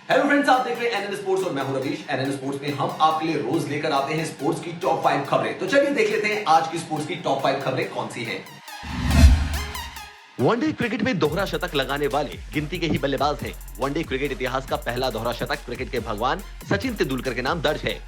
Hello friends, आप देख रहे हैं एनएन स्पोर्ट्स और मैं हूं रवीश। एनएन स्पोर्ट्स में हम आपके लिए रोज लेकर आते हैं स्पोर्ट्स की टॉप 5 खबरें। तो चलिए देख लेते हैं आज की स्पोर्ट्स की टॉप 5 खबरें कौन सी हैं। वनडे क्रिकेट में दोहरा शतक लगाने वाले गिनती के ही बल्लेबाज हैं। वनडे क्रिकेट इतिहास का पहला दोहरा शतक क्रिकेट के भगवान सचिन तेंदुलकर के नाम दर्ज है।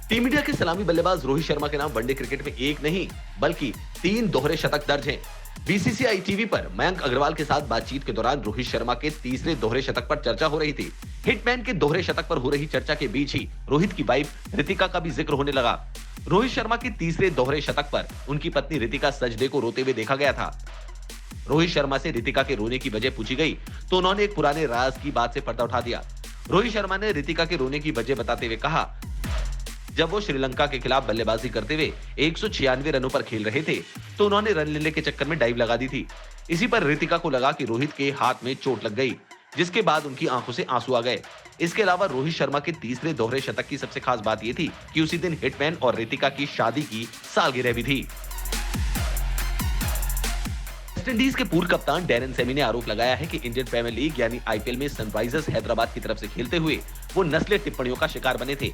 टीम इंडिया के सलामी बल्लेबाज रोहित शर्मा के नाम वनडे क्रिकेट में एक नहीं बल्कि 3 दोहरे शतक दर्ज हैं। बीसीसीआई टीवी पर मयंक अग्रवाल के साथ बातचीत के दौरान रोहित शर्मा के तीसरे दोहरे शतक पर चर्चा हो रही थी। हिटमैन के दोहरे शतक पर हो रही चर्चा के बीच ही रोहित की वाइफ रितिका का भी जिक्र होने लगा। रोहित शर्मा के तीसरे दोहरे शतक पर उनकी पत्नी रितिका सजदे को रोते हुए देखा गया था। रोहित शर्मा से रितिका के रोने की वजह पूछी गई तो उन्होंने एक पुराने राज की बात से पर्दा उठा दिया। रोहित शर्मा ने रितिका के रोने की वजह बताते हुए कहा, जब वो श्रीलंका के खिलाफ बल्लेबाजी करते हुए 196 रनों पर खेल रहे थे तो उन्होंने रन लेने के चक्कर में डाइव लगा दी थी। इसी पर रितिका को लगा कि रोहित के हाथ में चोट लग गई, जिसके बाद उनकी आंखों से आंसू आ गए। इसके अलावा रोहित शर्मा के तीसरे दोहरे शतक की सबसे खास बात यह थी कि उसी दिन हिटमैन और रितिका की शादी की सालगिरह भी थी। वेस्टइंडीज के पूर्व कप्तान डैरेन सेमी ने आरोप लगाया है कि इंडियन प्रीमियर लीग यानी आईपीएल में सनराइजर्स हैदराबाद की तरफ से खेलते हुए वो नस्लीय टिप्पणियों का शिकार बने थे।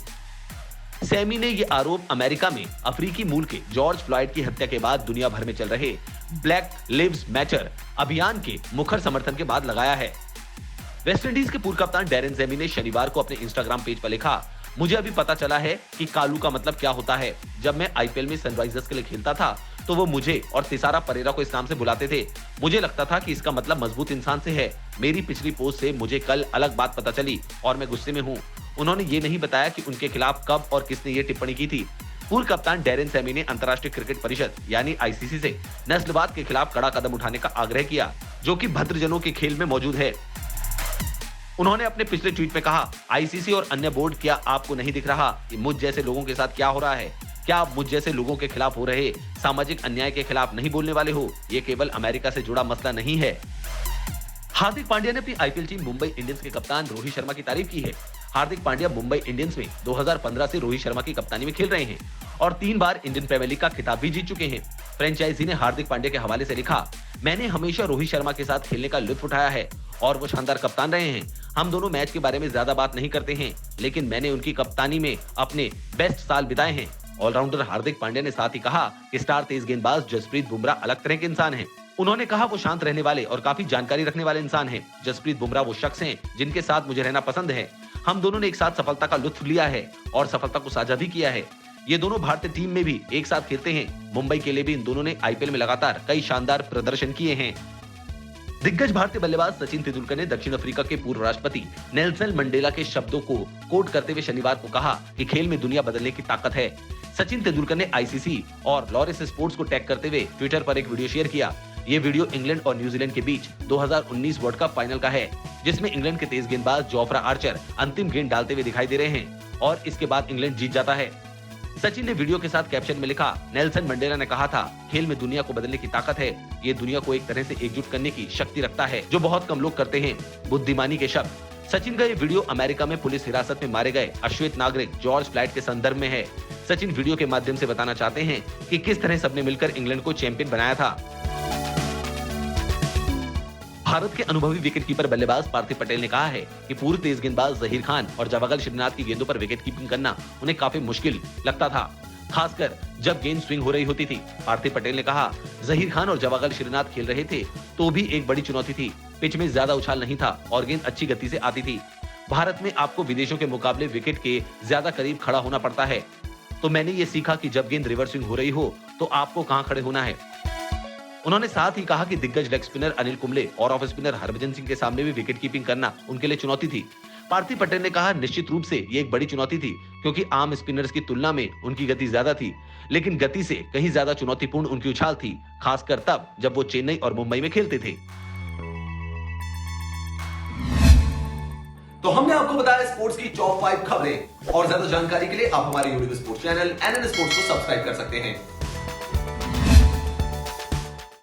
सेमी ने यह आरोप अमेरिका में अफ्रीकी मूल के जॉर्ज फ्लॉयड की हत्या के बाद दुनिया भर में चल रहे ब्लैक लिव्स मैटर अभियान के मुखर समर्थन के बाद लगाया है। वेस्टइंडीज के पूर्व कप्तान डैरेन सेमी ने शनिवार को अपने इंस्टाग्राम पेज पर लिखा, मुझे अभी पता चला है कि कालू का मतलब क्या होता है। जब मैं आईपीएल में सनराइजर्स के लिए खेलता था तो वो मुझे और तिसारा परेरा को इस नाम से बुलाते थे। मुझे लगता था कि इसका मतलब मजबूत इंसान से है। मेरी पिछली पोस्ट से मुझे कल अलग बात पता चली और मैं गुस्से में हूँ। उन्होंने ये नहीं बताया कि उनके खिलाफ कब और किसने ये टिप्पणी की थी। पूर्व कप्तान डैरेन सेमी ने अंतर्राष्ट्रीय क्रिकेट परिषद यानी आईसीसी से नस्लवाद के खिलाफ कड़ा कदम उठाने का आग्रह किया, जो कि भद्रजनों के खेल में मौजूद है। उन्होंने अपने पिछले ट्वीट में कहा, आईसीसी और अन्य बोर्ड, क्या आपको नहीं दिख रहा कि मुझ जैसे लोगों के साथ क्या हो रहा है? क्या आप मुझ जैसे लोगों के खिलाफ हो रहे सामाजिक अन्याय के खिलाफ नहीं बोलने वाले हो? ये केवल अमेरिका से जुड़ा मसला नहीं है। हार्दिक पांड्या ने अपनी आईपीएल टीम मुंबई इंडियंस के कप्तान रोहित शर्मा की तारीफ की है। हार्दिक पांड्या मुंबई इंडियंस में 2015 से रोहित शर्मा की कप्तानी में खेल रहे हैं और 3 बार इंडियन प्रीमियर लीग का खिताब भी जीत चुके हैं। फ्रेंचाइजी ने हार्दिक पांड्या के हवाले से लिखा, मैंने हमेशा रोहित शर्मा के साथ खेलने का लुत्फ उठाया है और वो शानदार कप्तान रहे हैं। हम दोनों मैच के बारे में ज्यादा बात नहीं करते हैं, लेकिन मैंने उनकी कप्तानी में अपने बेस्ट साल बिताए हैं। ऑलराउंडर हार्दिक पांड्या ने साथ ही कहा कि स्टार तेज गेंदबाज जसप्रीत बुमराह अलग तरह के इंसान हैं। उन्होंने कहा, वो शांत रहने वाले और काफी जानकारी रखने वाले इंसान हैं। जसप्रीत बुमराह वो शख्स हैं जिनके साथ मुझे रहना पसंद है। हम दोनों ने एक साथ सफलता का लुत्फ लिया है और सफलता को साझा भी किया है। ये दोनों भारतीय टीम में भी एक साथ खेलते हैं। मुंबई के लिए भी इन दोनों ने आईपीएल में लगातार कई शानदार प्रदर्शन किए हैं। दिग्गज भारतीय बल्लेबाज सचिन तेंदुलकर ने दक्षिण अफ्रीका के पूर्व राष्ट्रपति नेल्सन मंडेला के शब्दों को कोट करते हुए शनिवार को कहा कि खेल में दुनिया बदलने की ताकत है। सचिन तेंदुलकर ने आईसीसी और लॉरेंस स्पोर्ट्स को टैग करते हुए ट्विटर पर एक वीडियो शेयर किया। ये वीडियो इंग्लैंड और न्यूजीलैंड के बीच 2019 वर्ल्ड कप फाइनल का है, जिसमें इंग्लैंड के तेज गेंदबाज जोफ्रा आर्चर अंतिम गेंद डालते हुए दिखाई दे रहे हैं और इसके बाद इंग्लैंड जीत जाता है। सचिन ने वीडियो के साथ कैप्शन में लिखा, नेल्सन मंडेला ने कहा था, खेल में दुनिया को बदलने की ताकत है। ये दुनिया को एक तरह से एकजुट करने की शक्ति रखता है, जो बहुत कम लोग करते हैं। बुद्धिमानी के शब्द। सचिन का ये वीडियो अमेरिका में पुलिस हिरासत में मारे गए अश्वेत नागरिक जॉर्ज फ्लॉयड के संदर्भ में है। सचिन वीडियो के माध्यम से बताना चाहते हैं कि किस तरह सबने मिलकर इंग्लैंड को चैंपियन बनाया था। भारत के अनुभवी विकेटकीपर बल्लेबाज पार्थिव पटेल ने कहा है कि पूर्व तेज गेंदबाज जहीर खान और जवागल श्रीनाथ की गेंदों पर विकेट कीपिंग करना उन्हें काफी मुश्किल लगता था, खासकर जब गेंद स्विंग हो रही होती थी। पार्थिव पटेल ने कहा, जहीर खान और जवागल श्रीनाथ खेल रहे थे तो भी एक बड़ी चुनौती थी। पिच में ज्यादा उछाल नहीं था और गेंद अच्छी गति से आती थी। भारत में आपको विदेशों के मुकाबले विकेट के ज्यादा करीब खड़ा होना पड़ता है, तो मैंने ये सीखा कि जब गेंद रिवर्स स्विंग हो रही हो तो आपको कहां खड़े होना है। उन्होंने साथ ही कहा कि दिग्गज लेग स्पिनर अनिल कुंबले और ऑफ स्पिनर हरभजन सिंह के सामने भी विकेट कीपिंग करना उनके लिए चुनौती थी। पार्थिव पटेल ने कहा, निश्चित रूप से ये एक बड़ी चुनौती थी क्योंकि आम स्पिनर्स की तुलना में उनकी गति ज्यादा थी, लेकिन गति से कहीं ज्यादा चुनौतीपूर्ण उनकी उछाल थी, खासकर तब जब वो चेन्नई और मुंबई में खेलते थे। तो हमने आपको बताया स्पोर्ट्स की टॉप 5 खबरें और ज्यादा जानकारी के लिए आप हमारे YouTube sports channel NN sports को सब्सक्राइब कर सकते हैं।